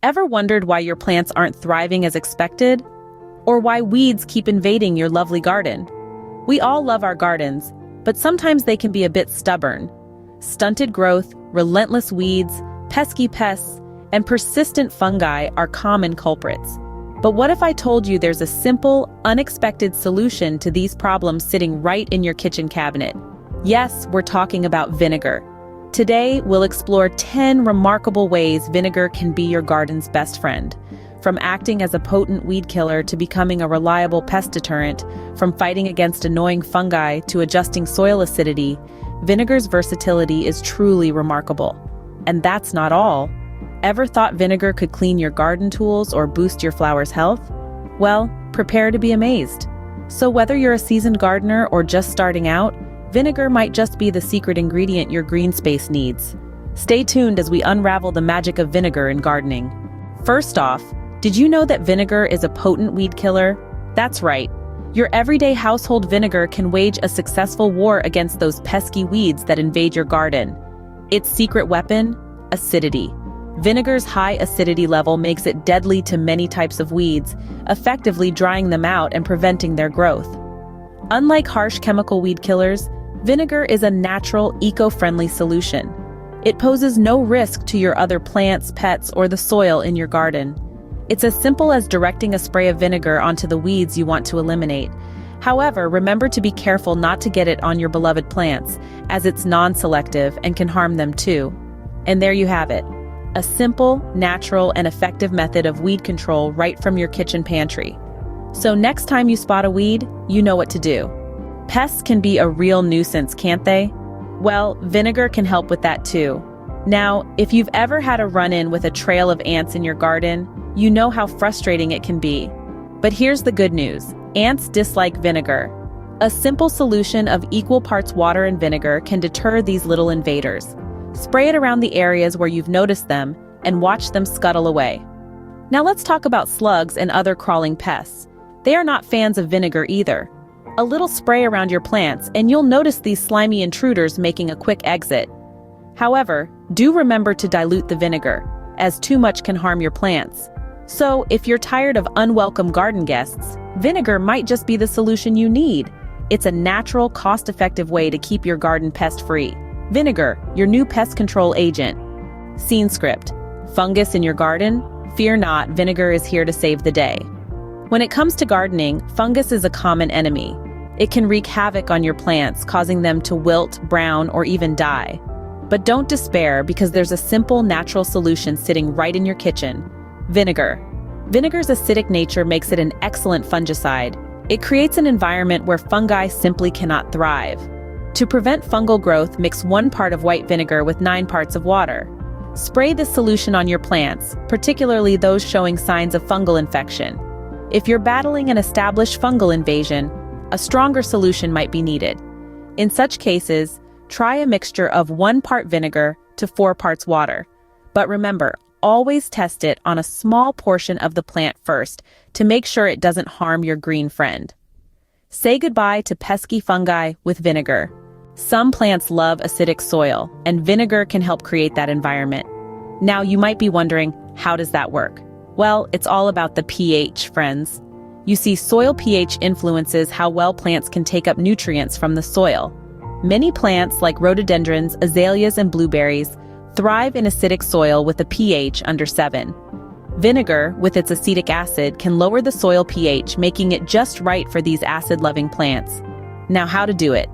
Ever wondered why your plants aren't thriving as expected? Or why weeds keep invading your lovely garden? We all love our gardens, but sometimes they can be a bit stubborn. Stunted growth, relentless weeds, pesky pests, and persistent fungi are common culprits. But what if I told you there's a simple, unexpected solution to these problems sitting right in your kitchen cabinet? Yes, we're talking about vinegar. Today, we'll explore 10 remarkable ways vinegar can be your garden's best friend. From acting as a potent weed killer to becoming a reliable pest deterrent, from fighting against annoying fungi to adjusting soil acidity, vinegar's versatility is truly remarkable. And that's not all. Ever thought vinegar could clean your garden tools or boost your flowers' health? Well, prepare to be amazed. So whether you're a seasoned gardener or just starting out, vinegar might just be the secret ingredient your green space needs. Stay tuned as we unravel the magic of vinegar in gardening. First off, did you know that vinegar is a potent weed killer? That's right. Your everyday household vinegar can wage a successful war against those pesky weeds that invade your garden. Its secret weapon? Acidity. Vinegar's high acidity level makes it deadly to many types of weeds, effectively drying them out and preventing their growth. Unlike harsh chemical weed killers, vinegar is a natural, eco-friendly solution. It poses no risk to your other plants, pets, or the soil in your garden. It's as simple as directing a spray of vinegar onto the weeds you want to eliminate. However, remember to be careful not to get it on your beloved plants, as it's non-selective and can harm them too. And there you have it. A simple, natural, and effective method of weed control right from your kitchen pantry. So next time you spot a weed, you know what to do. Pests can be a real nuisance, can't they? Well, vinegar can help with that too. Now, if you've ever had a run-in with a trail of ants in your garden, you know how frustrating it can be. But here's the good news. Ants dislike vinegar. A simple solution of equal parts water and vinegar can deter these little invaders. Spray it around the areas where you've noticed them and watch them scuttle away. Now let's talk about slugs and other crawling pests. They are not fans of vinegar either. A little spray around your plants and you'll notice these slimy intruders making a quick exit. However, do remember to dilute the vinegar, as too much can harm your plants. So if you're tired of unwelcome garden guests, vinegar might just be the solution you need. It's a natural, cost-effective way to keep your garden pest-free. Vinegar, your new pest control agent. Scene script. Fungus in your garden? Fear not, vinegar is here to save the day. When it comes to gardening, fungus is a common enemy. It can wreak havoc on your plants, causing them to wilt, brown, or even die. But don't despair, because there's a simple, natural solution sitting right in your kitchen. Vinegar. Vinegar's acidic nature makes it an excellent fungicide. It creates an environment where fungi simply cannot thrive. To prevent fungal growth, mix 1 part of white vinegar with 9 parts of water. Spray this solution on your plants, particularly those showing signs of fungal infection. If you're battling an established fungal invasion, a stronger solution might be needed. In such cases, try a mixture of 1 part vinegar to 4 parts water. But remember, always test it on a small portion of the plant first to make sure it doesn't harm your green friend. Say goodbye to pesky fungi with vinegar. Some plants love acidic soil, and vinegar can help create that environment. Now you might be wondering, how does that work? Well, it's all about the pH, friends. You see, soil pH influences how well plants can take up nutrients from the soil. Many plants, like rhododendrons, azaleas, and blueberries, thrive in acidic soil with a pH under 7. Vinegar, with its acetic acid, can lower the soil pH, making it just right for these acid-loving plants. Now, how to do it?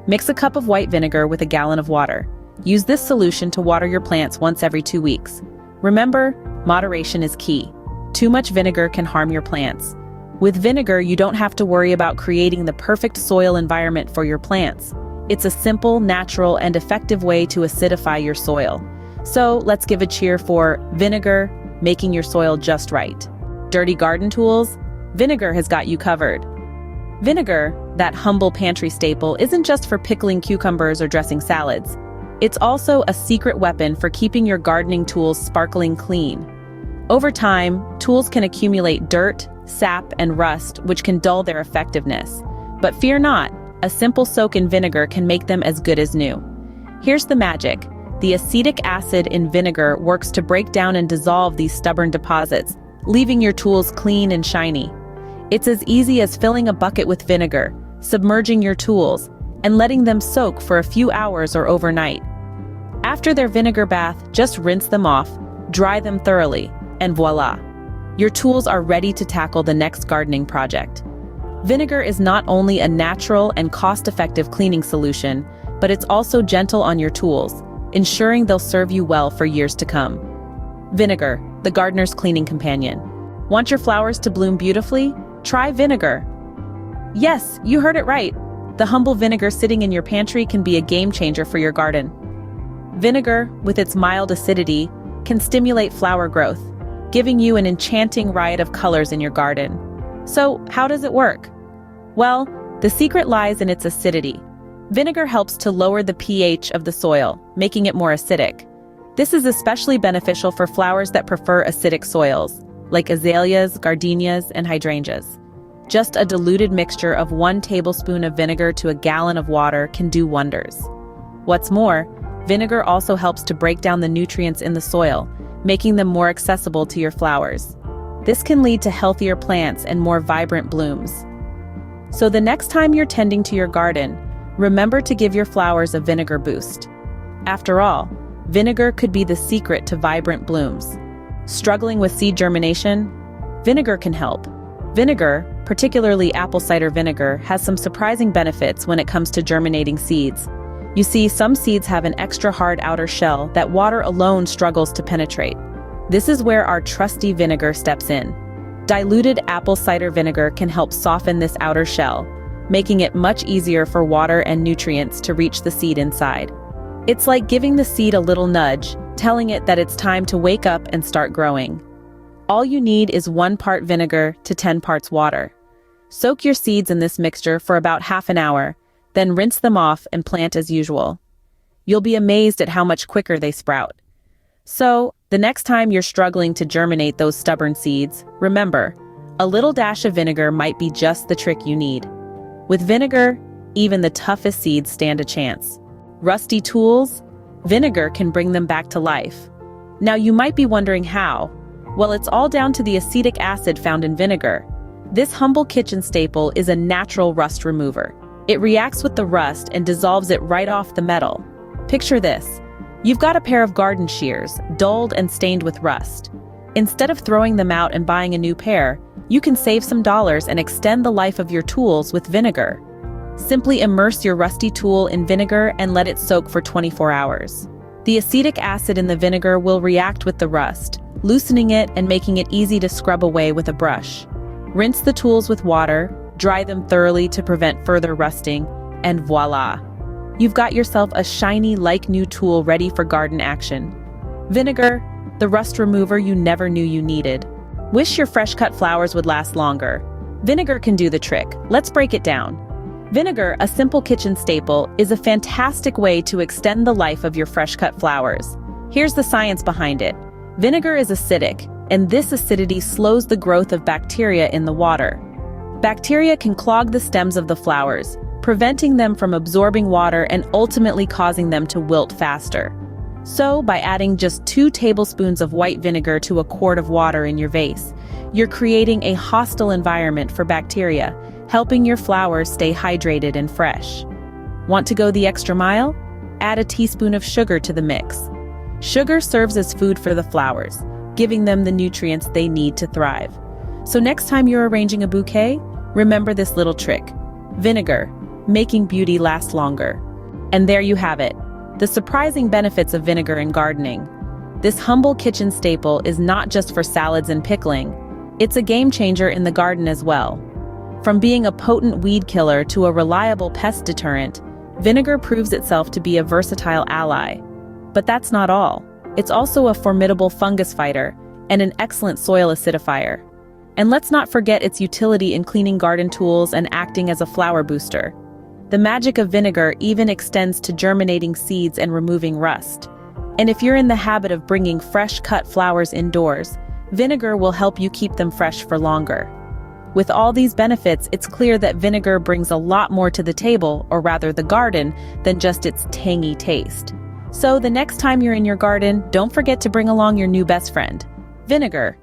Mix a cup of white vinegar with a gallon of water. Use this solution to water your plants once every 2 weeks. Remember, moderation is key. Too much vinegar can harm your plants. With vinegar, you don't have to worry about creating the perfect soil environment for your plants. It's a simple, natural, and effective way to acidify your soil. So let's give a cheer for vinegar, making your soil just right. Dirty garden tools? Vinegar has got you covered. Vinegar, that humble pantry staple, isn't just for pickling cucumbers or dressing salads. It's also a secret weapon for keeping your gardening tools sparkling clean. Over time, tools can accumulate dirt, sap, and rust, which can dull their effectiveness. But fear not, a simple soak in vinegar can make them as good as new. Here's the magic. the acetic acid in vinegar works to break down and dissolve these stubborn deposits, leaving your tools clean and shiny. It's as easy as filling a bucket with vinegar, submerging your tools, and letting them soak for a few hours or overnight. After their vinegar bath, just rinse them off, dry them thoroughly, and voila! Your tools are ready to tackle the next gardening project. Vinegar is not only a natural and cost-effective cleaning solution, but it's also gentle on your tools, ensuring they'll serve you well for years to come. Vinegar, the gardener's cleaning companion. Want your flowers to bloom beautifully? Try vinegar. Yes, you heard it right. The humble vinegar sitting in your pantry can be a game changer for your garden. Vinegar, with its mild acidity, can stimulate flower growth, giving you an enchanting riot of colors in your garden. So, how does it work? Well, the secret lies in its acidity. Vinegar helps to lower the pH of the soil, making it more acidic. This is especially beneficial for flowers that prefer acidic soils, like azaleas, gardenias, and hydrangeas. Just a diluted mixture of 1 tablespoon of vinegar to a gallon of water can do wonders. What's more, vinegar also helps to break down the nutrients in the soil, making them more accessible to your flowers. This can lead to healthier plants and more vibrant blooms. So the next time you're tending to your garden, remember to give your flowers a vinegar boost. After all, vinegar could be the secret to vibrant blooms. Struggling with seed germination? Vinegar can help. Vinegar, particularly apple cider vinegar, has some surprising benefits when it comes to germinating seeds. You see, some seeds have an extra hard outer shell that water alone struggles to penetrate. This is where our trusty vinegar steps in. Diluted apple cider vinegar can help soften this outer shell, making it much easier for water and nutrients to reach the seed inside. It's like giving the seed a little nudge, telling it that it's time to wake up and start growing. All you need is 1 part vinegar to 10 parts water. Soak your seeds in this mixture for about half an hour, then rinse them off and plant as usual. You'll be amazed at how much quicker they sprout. So, the next time you're struggling to germinate those stubborn seeds, remember, a little dash of vinegar might be just the trick you need. With vinegar, even the toughest seeds stand a chance. Rusty tools? Vinegar can bring them back to life. Now you might be wondering how. Well, it's all down to the acetic acid found in vinegar. This humble kitchen staple is a natural rust remover. It reacts with the rust and dissolves it right off the metal. Picture this. You've got a pair of garden shears, dulled and stained with rust. Instead of throwing them out and buying a new pair, you can save some dollars and extend the life of your tools with vinegar. Simply immerse your rusty tool in vinegar and let it soak for 24 hours. The acetic acid in the vinegar will react with the rust, loosening it and making it easy to scrub away with a brush. Rinse the tools with water, dry them thoroughly to prevent further rusting, and voila! You've got yourself a shiny, like-new tool ready for garden action. Vinegar, the rust remover you never knew you needed. Wish your fresh-cut flowers would last longer. Vinegar can do the trick. Let's break it down. Vinegar, a simple kitchen staple, is a fantastic way to extend the life of your fresh-cut flowers. Here's the science behind it. Vinegar is acidic, and this acidity slows the growth of bacteria in the water. Bacteria can clog the stems of the flowers, preventing them from absorbing water and ultimately causing them to wilt faster. So, by adding just 2 tablespoons of white vinegar to a quart of water in your vase, you're creating a hostile environment for bacteria, helping your flowers stay hydrated and fresh. Want to go the extra mile? Add a teaspoon of sugar to the mix. Sugar serves as food for the flowers, giving them the nutrients they need to thrive. So next time you're arranging a bouquet, remember this little trick. Vinegar, making beauty last longer. And there you have it, the surprising benefits of vinegar in gardening. This humble kitchen staple is not just for salads and pickling, it's a game changer in the garden as well. From being a potent weed killer to a reliable pest deterrent, vinegar proves itself to be a versatile ally. But that's not all. It's also a formidable fungus fighter and an excellent soil acidifier. And let's not forget its utility in cleaning garden tools and acting as a flower booster. The magic of vinegar even extends to germinating seeds and removing rust. And if you're in the habit of bringing fresh-cut flowers indoors, vinegar will help you keep them fresh for longer. With all these benefits, it's clear that vinegar brings a lot more to the table, or rather the garden, than just its tangy taste. So the next time you're in your garden, don't forget to bring along your new best friend, Vinegar.